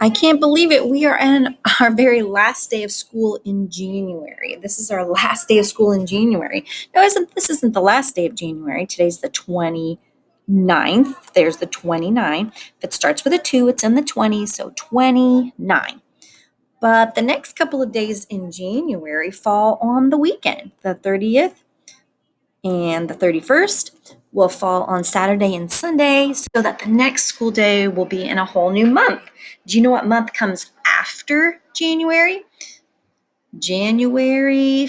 I can't believe it. We are on our very last day of school in January. This is our last day of school in January. No, this isn't the last day of January. Today's the 29th. There's the 29. If it starts with a 2, it's in the 20s, so 29. But the next couple of days in January fall on the weekend. The 30th and the 31st will fall on Saturday and Sunday, so that the next school day will be in a whole new month. Do you know what month comes after January? February.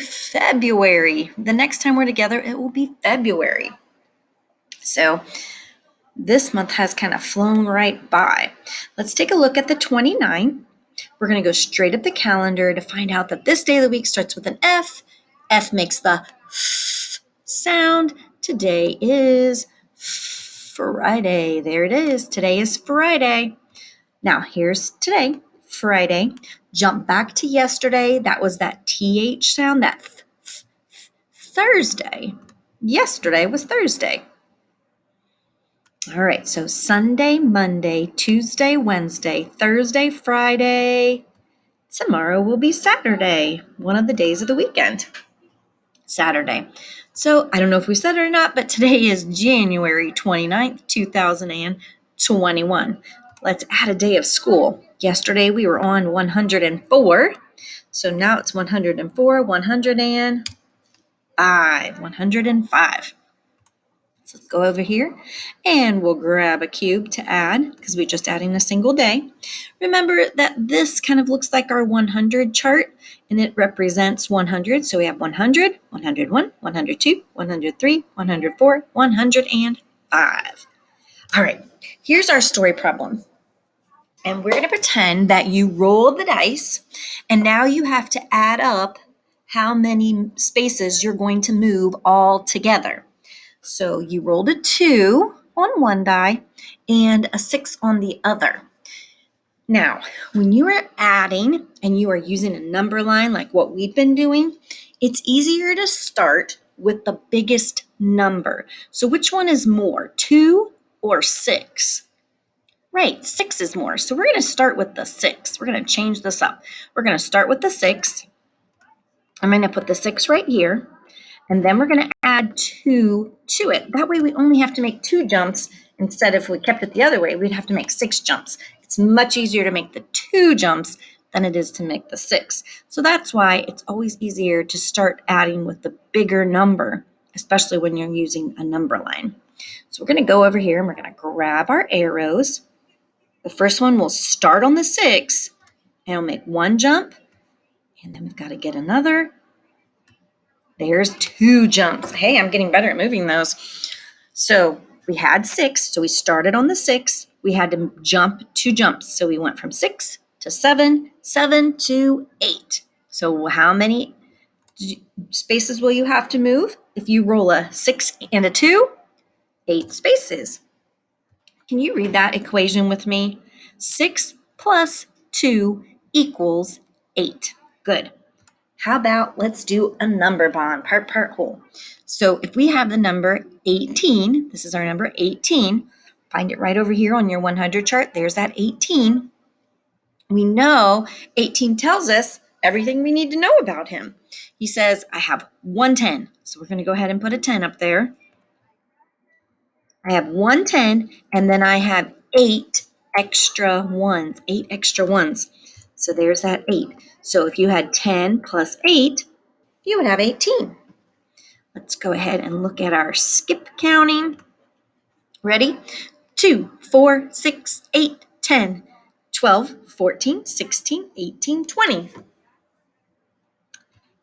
The next time we're together, it will be February. So this month has kind of flown right by. Let's take a look at the 29. We're going to go straight up the calendar to find out that this day of the week starts with an F. F makes the F sound. Today is Friday. There it is. Today is Friday. Now, here's today, Friday. Jump back to yesterday. That was that TH sound, that Thursday. Yesterday was Thursday. All right, so Sunday, Monday, Tuesday, Wednesday, Thursday, Friday. Tomorrow will be Saturday, one of the days of the weekend. Saturday. So I don't know if we said it or not, but today is January 29th, 2021. Let's add a day of school. Yesterday we were on 104. So now it's 104, 105. So let's go over here and we'll grab a cube to add because we're just adding a single day. Remember that this kind of looks like our 100 chart and it represents 100. So we have 100, 101, 102, 103, 104, 105. All right, here's our story problem. And we're going to pretend that you rolled the dice and now you have to add up how many spaces you're going to move all together. So you rolled a 2 on one die and a 6 on the other. Now, when you are adding and you are using a number line like what we've been doing, it's easier to start with the biggest number. So which one is more, 2 or 6? Right, 6 is more. So we're going to start with the 6. We're going to change this up. We're going to start with the 6. I'm going to put the 6 right here. And then we're going to add 2 to it. That way we only have to make 2 jumps. Instead, if we kept it the other way, we'd have to make 6 jumps. It's much easier to make the 2 jumps than it is to make the 6. So that's why it's always easier to start adding with the bigger number, especially when you're using a number line. So we're going to go over here and we're going to grab our arrows. The first one will start on the 6 and it'll make 1 jump. And then we've got to get another. There's 2 jumps. Hey, I'm getting better at moving those. So we had 6. So we started on the 6. We had to jump 2 jumps. So we went from 6 to 7, 7 to 8. So how many spaces will you have to move? If you roll a 6 and a 2, 8 spaces. Can you read that equation with me? 6 plus 2 equals 8. Good. How about let's do a number bond, part whole. So if we have the number 18, this is our number 18, find it right over here on your 100 chart. There's that 18. We know 18 tells us everything we need to know about him. He says, I have 110. So we're going to go ahead and put a 10 up there. I have 110, and then I have 8 extra ones, 8 extra ones. So there's that 8. So if you had 10 plus 8, you would have 18. Let's go ahead and look at our skip counting. Ready? 2, 4, 6, 8, 10, 12, 14, 16, 18, 20.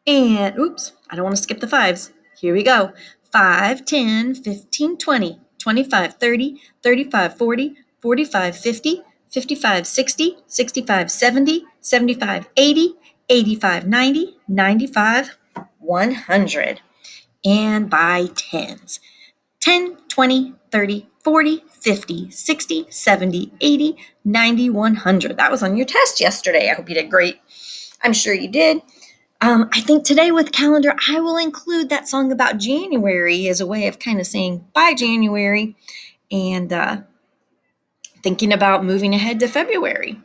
And, oops, I don't want to skip the 5s. Here we go. 5, 10, 15, 20, 25, 30, 35, 40, 45, 50, 55, 60, 65, 70, 75, 80, 85, 90, 95, 100. And by tens. 10, 20, 30, 40, 50, 60, 70, 80, 90, 100. That was on your test yesterday. I hope you did great. I'm sure you did. I think today with calendar, I will include that song about January as a way of kind of saying bye January and thinking about moving ahead to February.